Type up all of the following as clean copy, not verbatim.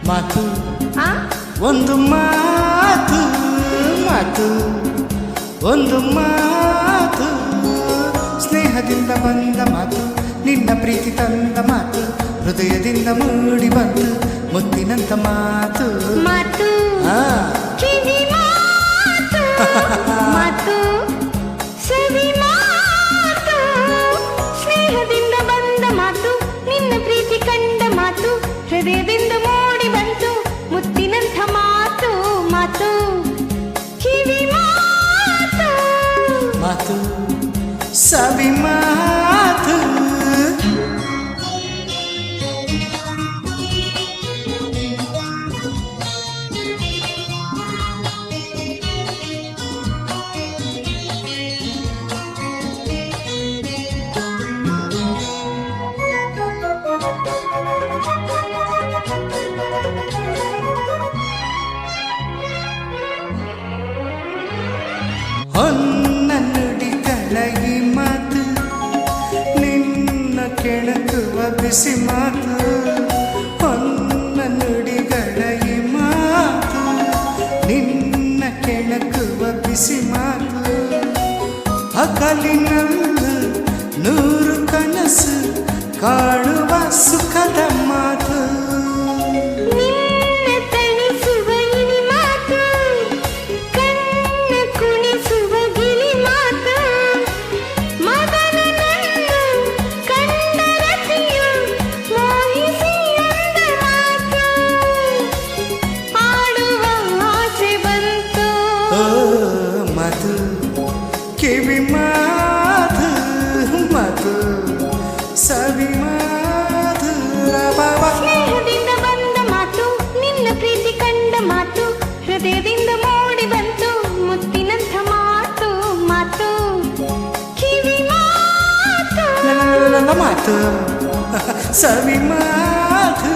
ಮಾತು ಒಂದು ಮಾತು ಮಾತು ಒಂದು ಮಾತು ಸ್ನೇಹದಿಂದ ಬಂದ ಮಾತು ನಿನ್ನ ಪ್ರೀತಿ ತಂದ ಮಾತು ಹೃದಯದಿಂದ ಮೂಡಿ ಬಂತು ಮುತ್ತಿನಂತ ಮಾತು ಮಾತು ಕಿವಿ ಮಾತು ಮಾತು ಸವಿ ಮಾತು ಸ್ನೇಹದಿಂದ ಬಂದ ಮಾತು ನಿನ್ನ ಪ್ರೀತಿ ಕಂಡ ಮಾತು ಹೃದಯದಿಂದ ಮೂಡಿ ಬಂತು ಮುತ್ತಿನಂಥ ಮಾತು ಮಾತು ಕಿವಿ ಮಾತು ಮಾತು ಸವಿ ಮಾತು ಹೊನ್ನ ನುಡಿಗಳ ಈ ಮಾತು ನಿನ್ನ ಕೆಣಕುವ ಬಿಸಿ ಮಾತು ಹೊನ್ನ ನುಡಿಗಳ ಈ ಮಾತು ನಿನ್ನ ಕೆಣಕುವ ಬಿಸಿ ಮಾತು ಹಗಲಿನಲ್ಲೂ ನೂರು ಕನಸು ಕಾಣುವ ಸುಖದ ಮಾತು ಕಿವಿ ಮಾತು ಮಾತು ಸವಿ ಮಾತು ಸ್ನೇಹದಿಂದ ಬಂದ ಮಾತು ನಿನ್ನ ಪ್ರೀತಿ ಕಂಡ ಮಾತು ಹೃದಯದಿಂದ ಮೂಡಿ ಬಂತು ಮುತ್ತಿನಂಥ ಮಾತು ಮಾತು ಕಿವಿ ಮಾತು ಮಾತು ಸವಿ ಮಾತು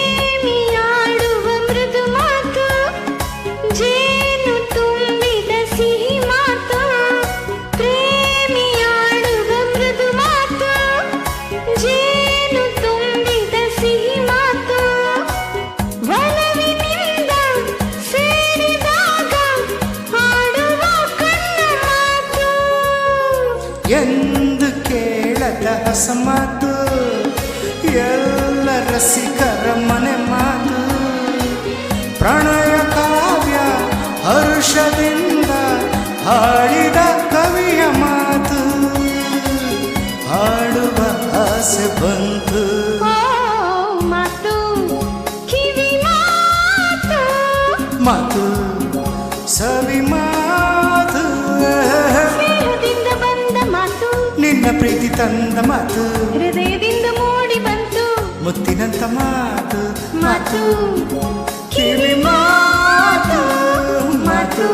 ಪ್ರೇಮಿಯಾಡುವ ಮೃದು ಮಾತು ಜೇನು ತುಂಬಿದ ಸಿಹಿ ಮಾತು ಪ್ರೇಮಿಯಾಡುವ ಮೃದು ಮಾತು ಜೇನು ತುಂಬಿದ ಸಿಹಿ ಮಾತು ಒಲವಿನಿಂದ ಸೇರಿದಾಗ ಹಾಡುವ ಕಣ್ಣ ಮಾತು ಎಂದು ಕೇಳದ ಹೊಸ ಮಾತು ಎಲ್ಲ ರಸಿಕರ ಮನೆ ಮಾತು ಪ್ರಣಯ ಕಾವ್ಯ ಹರ್ಷದಿಂದ ಹಾಡಿದ ಕವಿಯ ಮಾತು ಹಾಡುವ ಆಸೆ ಬಂತು ಮಾತು ಕಿವಿ ಮಾತು ಮಾತು ಸವಿ ಮಾತು ಸ್ನೇಹದಿಂದ ಬಂದ ಮಾತು ನಿನ್ನ ಪ್ರೀತಿ ತಂದ ಮಾತು ಹೃದಯದಿಂದ ಮೂಡಿ ಬಂತು ಮುತ್ತಿನಂತ ಮಾತು ಮಾತು ಕಿವಿ ಮಾತು ಮಾತು